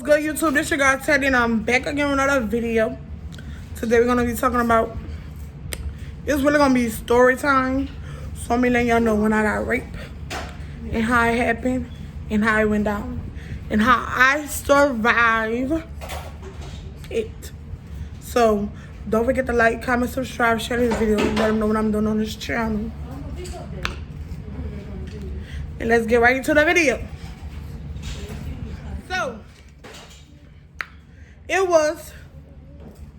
What's good, YouTube? This your girl Teddy, and I'm back again with another video. Today we're gonna be talking about, it's really gonna be story time. So I'm gonna let y'all know when I got raped and how it happened and how it went down and how I survived it. So don't forget to like, comment, subscribe, share this video, let them know what I'm doing on this channel. And let's get right into the video. So it was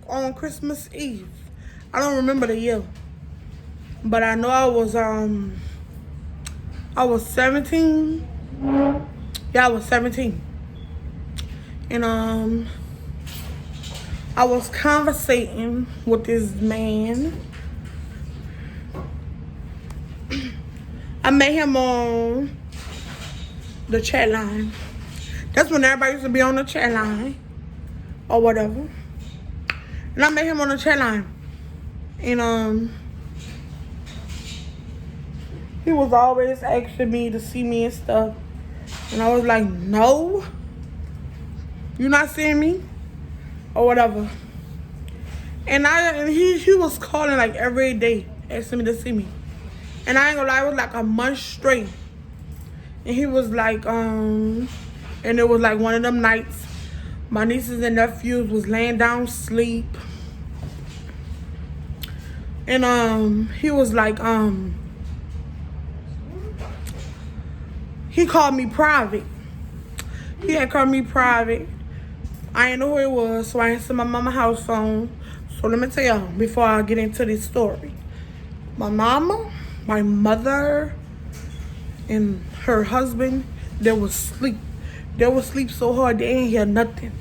on Christmas Eve. I don't remember the year, but I know I was 17. Yeah, I was 17. And I was conversating with this man. I met him on the chat line. That's when everybody used to be on the chat line or whatever. And I met him on the chat line. And he was always asking me to see me and stuff. And I was like, no, you not seeing me or whatever. And he was calling like every day asking me to see me. And I ain't gonna lie, it was like a month straight. And he was like, and it was like one of them nights my nieces and nephews was laying down sleep. And he was like, he called me private. He had called me private. I didn't know who it was, so I answered my mama's house phone. So let me tell y'all before I get into this story. My mama, my mother, and her husband, they was asleep. They was asleep so hard they ain't hear nothing.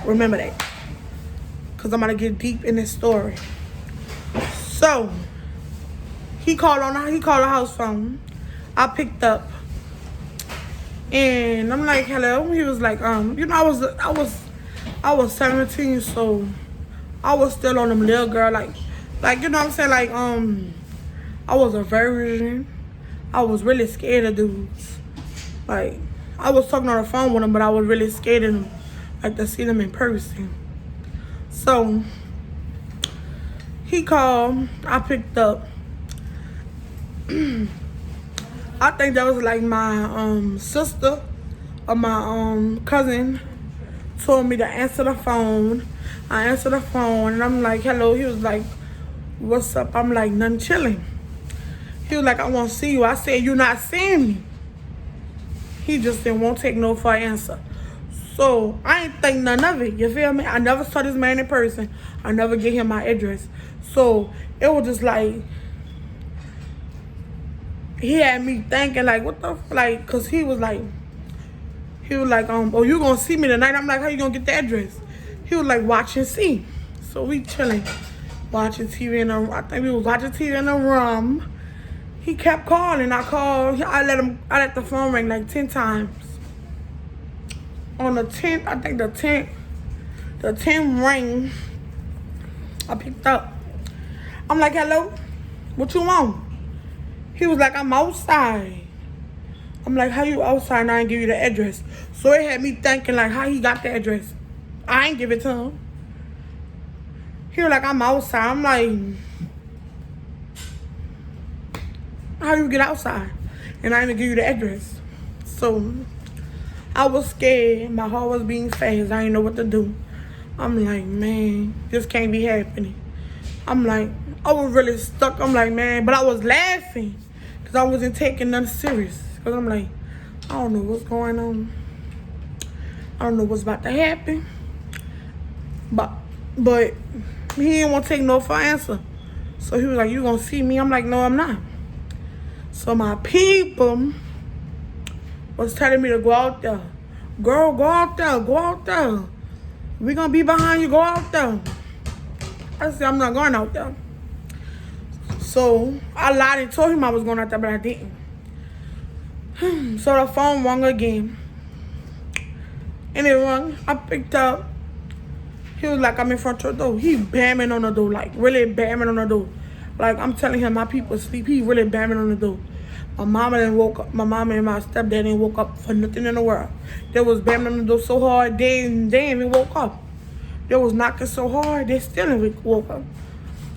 Remember that. Because I'm going to get deep in this story. So, he called the house phone. I picked up. And I'm like, hello. He was like, you know, I was 17, so I was still on them little girl, like, you know what I'm saying? Like, I was a virgin. I was really scared of dudes. Like, I was talking on the phone with him, but I was really scared of him, like, to see them in person. So, he called. I picked up. I think that was like my sister or my cousin told me to answer the phone. I answered the phone, and I'm like, hello. He was like, what's up? I'm like, nothing, chilling. He was like, I want to see you. I said, you not seeing me. He just didn't want to take no for an answer. So I ain't think none of it. You feel me? I never saw this man in person. I never gave him my address. So it was just like, he had me thinking like, what the like, cause he was like, oh, you gonna see me tonight? I'm like, how you gonna get the address? He was like, watch and see. So we chilling, watching TV in the, I think we was watching TV in the room. He kept calling. I called. I let the phone ring like 10 times. On the 10th, I think the 10th ring, I picked up. I'm like, hello, what you want? He was like, I'm outside. I'm like, how you outside and I ain't give you the address? So it had me thinking like, how he got the address? I ain't give it to him. He was like, I'm outside. I'm like, how you get outside? And I didn't give you the address. So I was scared. My heart was beating fast. I didn't know what to do. I'm like, man, this can't be happening. I'm like, I was really stuck. I'm like, man, but I was laughing because I wasn't taking nothing serious. Because I'm like, I don't know what's going on. I don't know what's about to happen. But he didn't want to take no for answer. So he was like, you gonna see me? I'm like, no, I'm not. So my people was telling me to go out there. Girl, go out there, go out there. We gonna be behind you, go out there. I said, I'm not going out there. So I lied and told him I was going out there, but I didn't. So the phone rang again. And it rang. I picked up. He was like, I'm in front of the door. He bamming on the door, like really bamming on the door. Like I'm telling him my people sleep. He really bamming on the door. My mama didn't woke up. My mama and my stepdad didn't woke up for nothing in the world. They was banging on the door so hard, they ain't even woke up. They was knocking so hard, they still didn't woke up.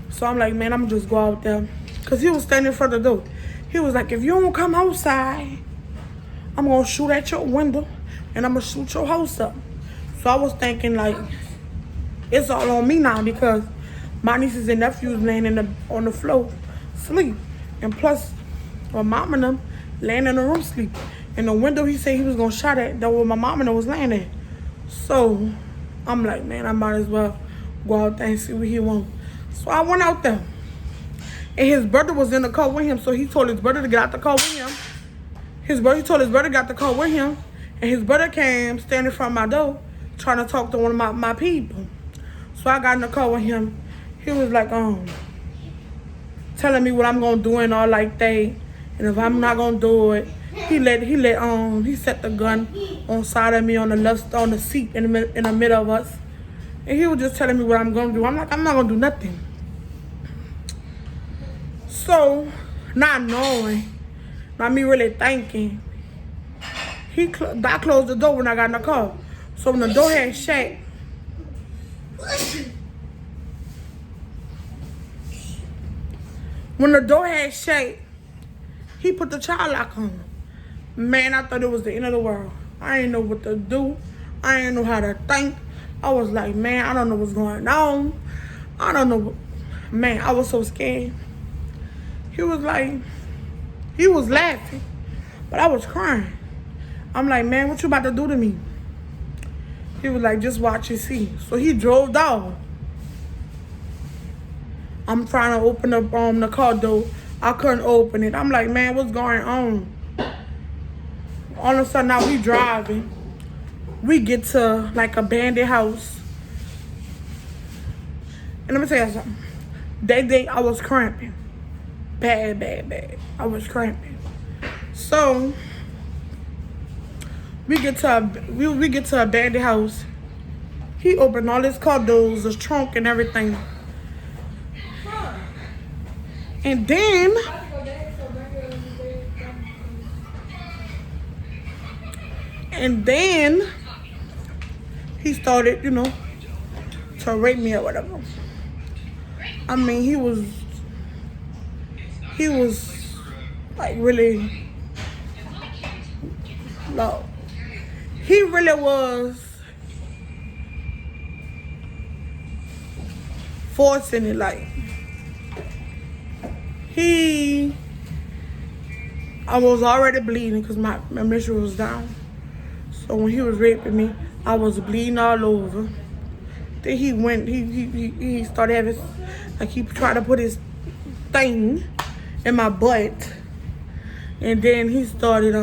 So I'm like, man, I'm gonna just go out there. Cause he was standing in front of the door. He was like, if you don't come outside, I'm gonna shoot at your window and I'm gonna shoot your house up. So I was thinking like, it's all on me now because my nieces and nephews laying on the floor, sleep. And plus, my mom and them laying in the room sleep. And the window he said he was gonna shot at, that was my mom and them was laying there. So I'm like, man, I might as well go out there and see what he want. So I went out there. And his brother was in the car with him, so he told his brother to get out the car with him. He told his brother to get out the car with him. And his brother came, standing in front of my door, trying to talk to one of my people. So I got in the car with him. He was like, telling me what I'm gonna do and all like that. And if I'm not gonna do it, he set the gun on side of me on the seat in the middle of us. And he was just telling me what I'm gonna do. I'm like, I'm not gonna do nothing. So, not knowing, not me really thinking, I closed the door when I got in the car. So when the door had shut, he put the child lock on. Man, I thought it was the end of the world. I didn't know what to do. I didn't know how to think. I was like, man, I don't know what's going on. I don't know. Man, I was so scared. He was laughing, but I was crying. I'm like, man, what you about to do to me? He was like, just watch and see. So he drove off. I'm trying to open up the car door. I couldn't open it. I'm like, man, what's going on? All of a sudden, now we driving. We get to like a abandoned house. And let me tell you something. That day, I was cramping. Bad. I was cramping. So we get to a abandoned house. He opened all his car doors, his trunk and everything. And then he started, to rape me or whatever. I mean, he was like really low. He really was forcing it. Like I was already bleeding because my menstrual was down. So when he was raping me, I was bleeding all over. Then he started having, like, he tried to put his thing in my butt. And then he started,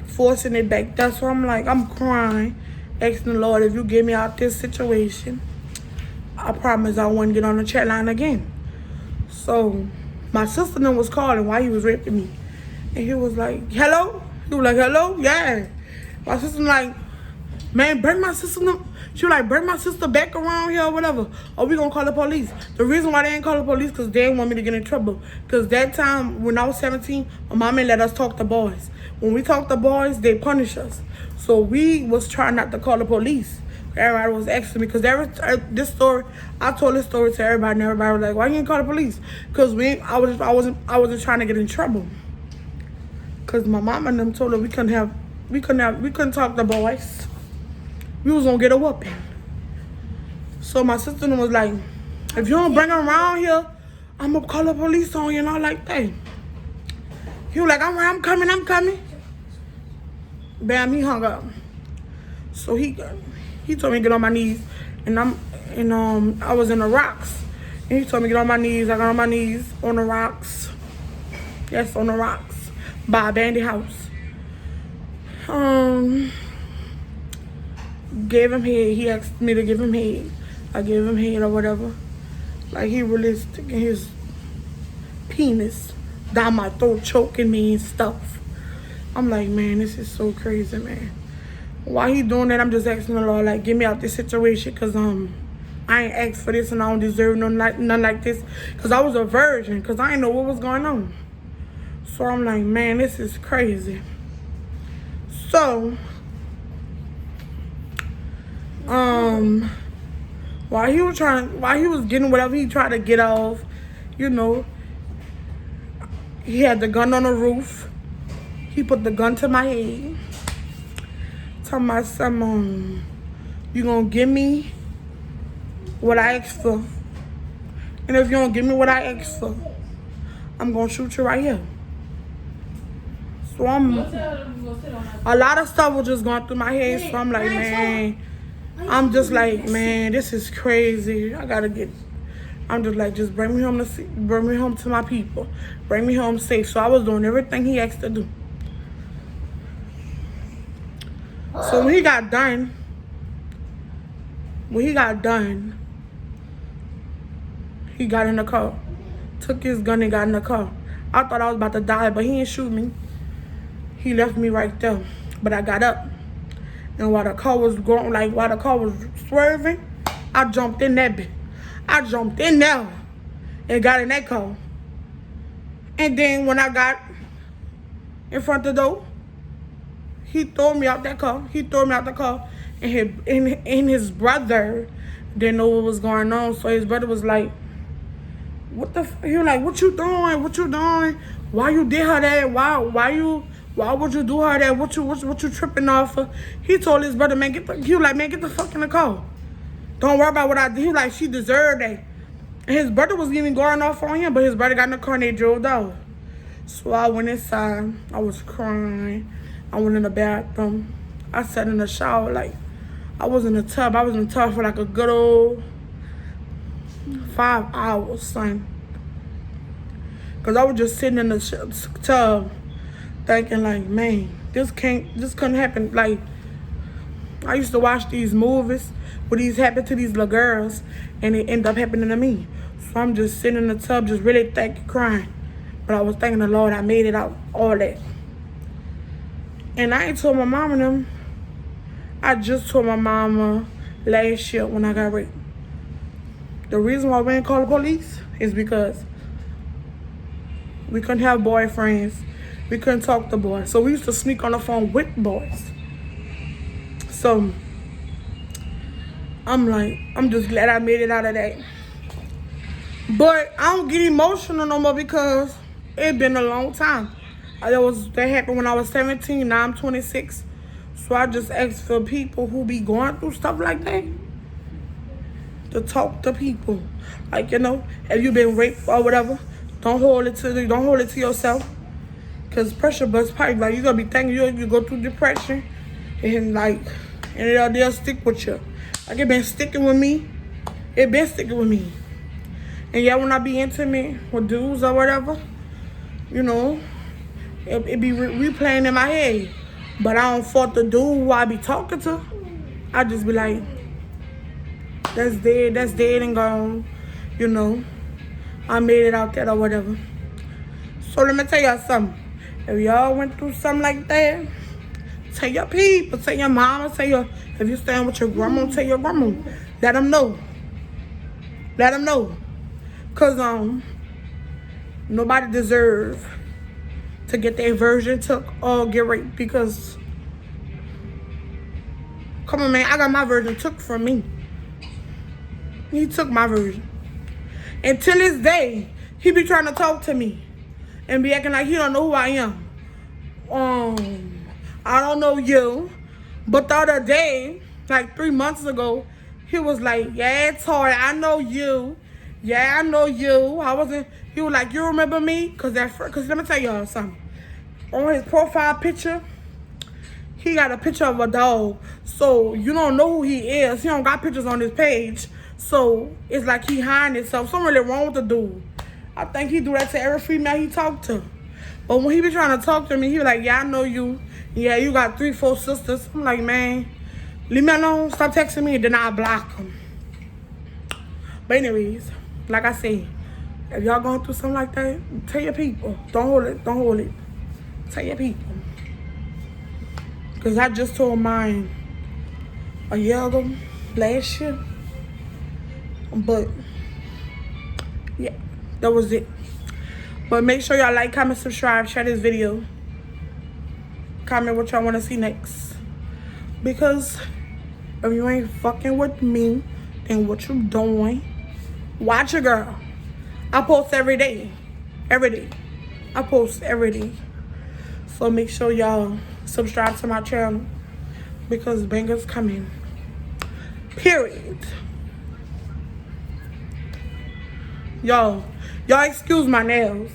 forcing it back. That's why I'm like, I'm crying, asking the Lord, if you get me out this situation, I promise I won't get on the chat line again. So my sister was calling while he was raping me. And he was like, hello? He was like, hello? Yeah. My sister like, man, bring my sister. She was like, bring my sister back around here or whatever. Or we gonna call the police. The reason why they didn't call the police because they didn't want me to get in trouble. Because that time when I was 17, my mom ain't let us talk to boys. When we talk to boys, they punish us. So we was trying not to call the police. Everybody was asking me because I told this story to everybody, and everybody was like, why you didn't call the police? Because I wasn't trying to get in trouble. Because my mom and them told her we couldn't talk to boys. We was gonna get a whooping. So my sister was like, if you don't bring her around here, I'm gonna call the police on you and all like that. He was like, I'm coming. Bam, he hung up. So he told me to get on my knees, and I was in the rocks. And he told me to get on my knees. I got on my knees on the rocks. Yes, on the rocks. By a abandoned house. Gave him head. He asked me to give him head. I gave him head or whatever. Like he really sticking his penis down my throat, choking me and stuff. I'm like, man, this is so crazy, man. While he doing that, I'm just asking the Lord, like, get me out this situation, cause I ain't asked for this and I don't deserve none like this. Because I was a virgin. Because I didn't know what was going on. So I'm like, man, this is crazy. So, while he was getting whatever he tried to get off, you know, he had the gun on the roof. He put the gun to my head. Tell my son, you gonna give me what I asked for. And if you don't give me what I asked for, I'm gonna shoot you right here. So a lot of stuff was just going through my head. So I'm like, man, I'm just like, man, this is crazy. I'm just like, just bring me home to my people. Bring me home safe. So I was doing everything he asked to do. So when he got done, he got in the car, took his gun and got in the car. I thought I was about to die, but he didn't shoot me. He left me right there. But I got up. And while the car was swerving, I jumped in that bit. I jumped in there and got in that car. And then when I got in front of the door, he threw me out that car. And his brother didn't know what was going on. So his brother was like, he was like, what you doing? Why you did her that? Why would you do her that? What you tripping off of? He told his brother, man, get the fuck in the car. Don't worry about what I did. He was like, she deserved that. And his brother was even going off on him, but his brother got in the car and they drove off. So I went inside. I was crying. I went in the bathroom. I sat in the shower like I was in the tub. I was in the tub for like a good old 5 hours, son. Because I was just sitting in the tub thinking like, man, this couldn't happen. Like, I used to watch these movies where these happen to these little girls and it end up happening to me. So I'm just sitting in the tub just really crying. But I was thanking the Lord I made it out, all that. And I ain't told my mama them. I just told my mama last year when I got raped. The reason why we didn't call the police is because we couldn't have boyfriends. We couldn't talk to boys. So we used to sneak on the phone with boys. So I'm just glad I made it out of that. But I don't get emotional no more because it's been a long time. That happened when I was 17. Now I'm 26. So I just ask for people who be going through stuff like that to talk to people. Like, you know, if you've been raped or whatever, don't hold it to yourself. Cause pressure busts pipe. Like, you're gonna be thinking you go through depression and they'll stick with you. Like, it been sticking with me. And yeah, when I be intimate with dudes or whatever, you know, it be replaying in my head. But I don't fault the dude who I be talking to. I just be like, that's dead and gone. You know, I made it out there or whatever. So let me tell y'all something. If y'all went through something like that, tell your people, tell your mama, if you're staying with your grandma, tell your grandma. Let them know. Cause nobody deserves to get their virgin took or get raped because, come on, man, I got my virgin took from me. He took my virgin. And till this day, he be trying to talk to me and be acting like he don't know who I am. I don't know you, but the other day, like 3 months ago, he was like, yeah, Tori, I know you. Yeah, I know you. He was like, you remember me? Cause let me tell y'all something. On his profile picture, he got a picture of a dog. So you don't know who he is. He don't got pictures on his page. So it's like he hiding himself. Something really wrong with the dude. I think he do that to every female he talk to. But when he be trying to talk to me, he be like, yeah, I know you. Yeah, you got 3, 4 sisters. I'm like, man, leave me alone. Stop texting me. And then I block him. But anyways, like I said, if y'all going through something like that, tell your people. Don't hold it. Tell your people. Because I just told mine a year ago, last year. But yeah, that was it. But make sure y'all like, comment, subscribe, share this video. Comment what y'all want to see next. Because if you ain't fucking with me, then what you doing? Watch your girl. I post every day. Every day. I post every day. So make sure y'all subscribe to my channel. Because bangers coming. Period. Y'all excuse my nails.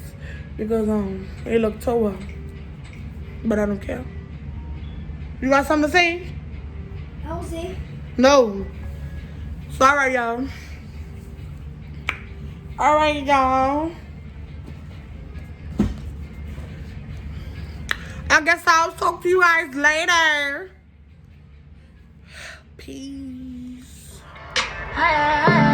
Because they look tore up. But I don't care. You got something to say? I don't see. No. So alright, y'all. Alright, y'all. I guess I'll talk to you guys later. Peace. Hi.